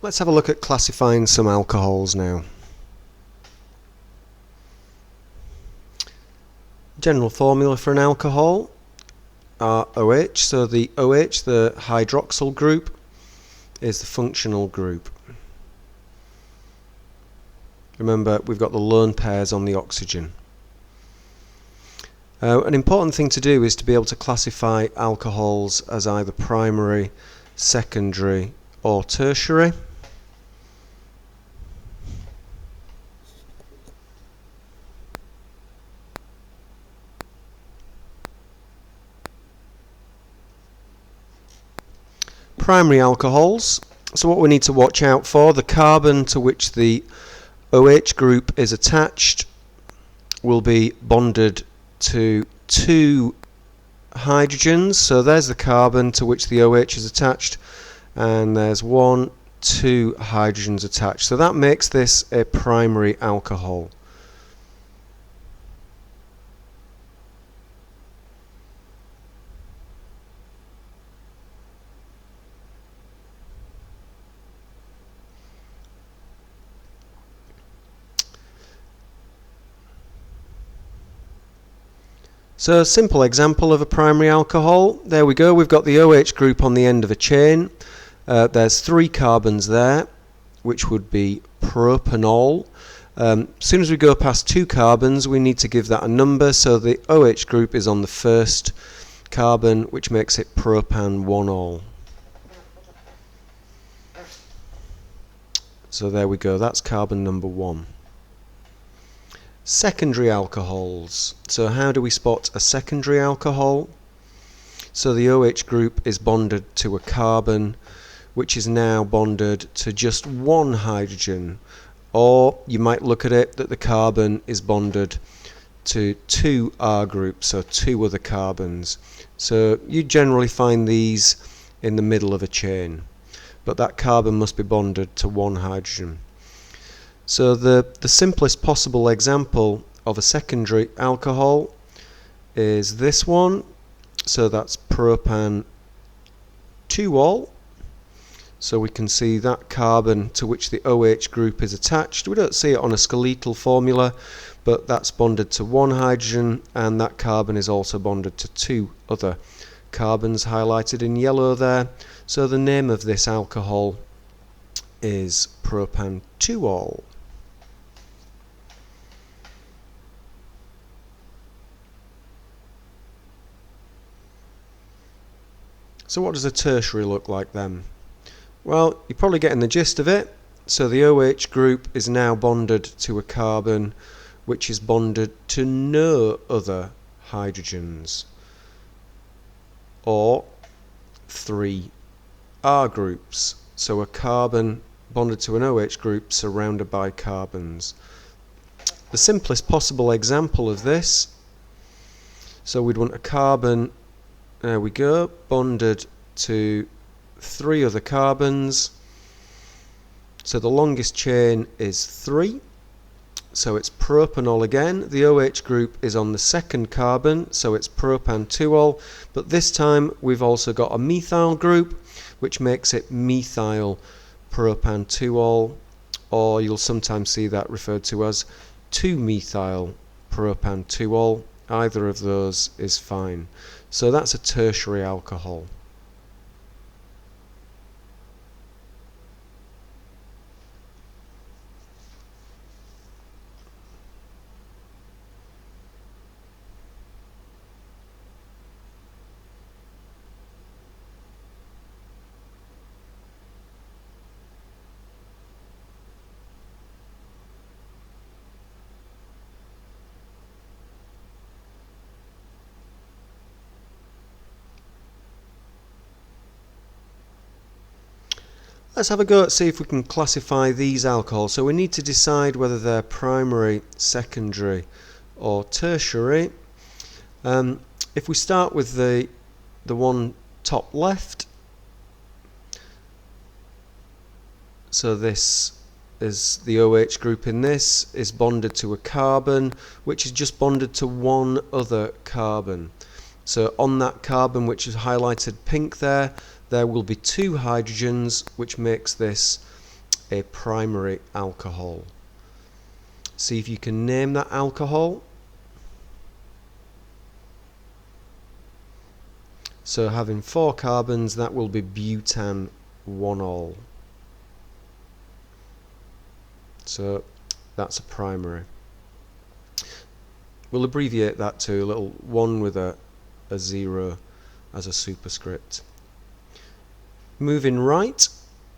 Let's have a look at classifying some alcohols now. General formula for an alcohol are OH, so the OH, the hydroxyl group, is the functional group. Remember, we've got the lone pairs on the oxygen. An important thing to do is to be able to classify alcohols as either primary, secondary or tertiary. Primary alcohols, so what we need to watch out for, the carbon to which the OH group is attached will be bonded to two hydrogens. So there's the carbon to which the OH is attached, and there's 1, 2 hydrogens attached. So that makes this a primary alcohol. So a simple example of a primary alcohol. There we go, we've got the OH group on the end of a chain. There's 3 carbons there, which would be propanol. As soon as we go past 2 carbons, we need to give that a number, so the OH group is on the first carbon, which makes it propan-1-ol. So there we go, that's carbon number 1. Secondary alcohols. So how do we spot a secondary alcohol? So the OH group is bonded to a carbon, which is now bonded to just 1 hydrogen. Or you might look at it that the carbon is bonded to 2 R groups, so 2 other carbons. So you generally find these in the middle of a chain, but that carbon must be bonded to 1 hydrogen. So the simplest possible example of a secondary alcohol is this one. So that's propan-2-ol. So we can see that carbon to which the OH group is attached. We don't see it on a skeletal formula, but that's bonded to 1 hydrogen, and that carbon is also bonded to 2 other carbons highlighted in yellow there. So the name of this alcohol is propan-2-ol. So what does a tertiary look like then? Well, you're probably getting the gist of it. So the OH group is now bonded to a carbon which is bonded to no other hydrogens, or 3 R groups. So a carbon bonded to an OH group surrounded by carbons. The simplest possible example of this, so we'd want a carbon, there we go, bonded to 3 other carbons. So the longest chain is 3. So it's propanol again. The OH group is on the second carbon, so it's propan-2-ol. But this time we've also got a methyl group, which makes it methyl propan-2-ol, or you'll sometimes see that referred to as 2-methyl propan-2-ol. Either of those is fine. So that's a tertiary alcohol. Let's have a go at see if we can classify these alcohols. So we need to decide whether they're primary, secondary or tertiary. If we start with the one top left, so this is the OH group in this, is bonded to a carbon which is just bonded to 1 other carbon. So on that carbon which is highlighted pink there will be 2 hydrogens, which makes this a primary alcohol. See if you can name that alcohol. So having 4 carbons, that will be butan 1-ol. So that's a primary. We'll abbreviate that to a little 1 with a 0 as a superscript. Moving right,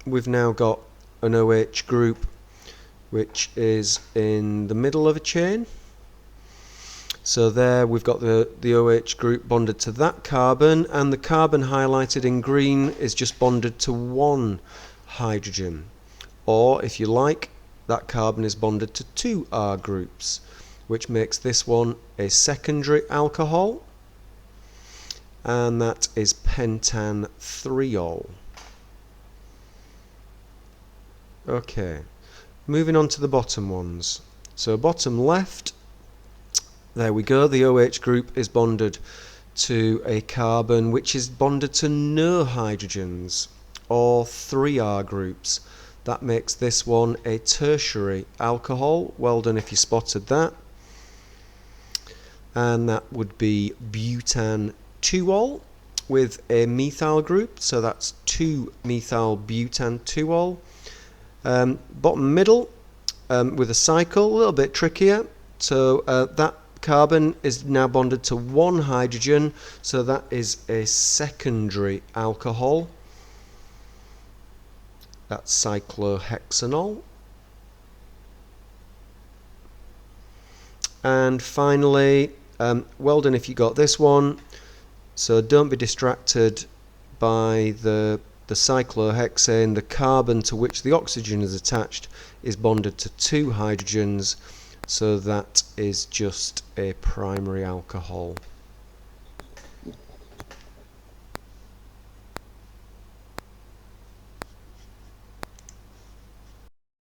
we've now got an OH group which is in the middle of a chain. So there we've got the OH group bonded to that carbon, and the carbon highlighted in green is just bonded to 1 hydrogen. Or if you like, that carbon is bonded to 2 R groups, which makes this one a secondary alcohol, and that is pentan 3-ol. Okay, moving on to the bottom ones. So bottom left, there we go, the OH group is bonded to a carbon which is bonded to no hydrogens, or 3 R groups. That makes this one a tertiary alcohol. Well done if you spotted that. And that would be butan 2-ol with a methyl group, so that's 2-methyl butan 2-ol. Bottom middle with a cycle, a little bit trickier. So that carbon is now bonded to 1 hydrogen, so that is a secondary alcohol. That's cyclohexanol. And finally, well done if you got this one. So don't be distracted by the cyclohexane. The carbon to which the oxygen is attached is bonded to 2 hydrogens, so that is just a primary alcohol.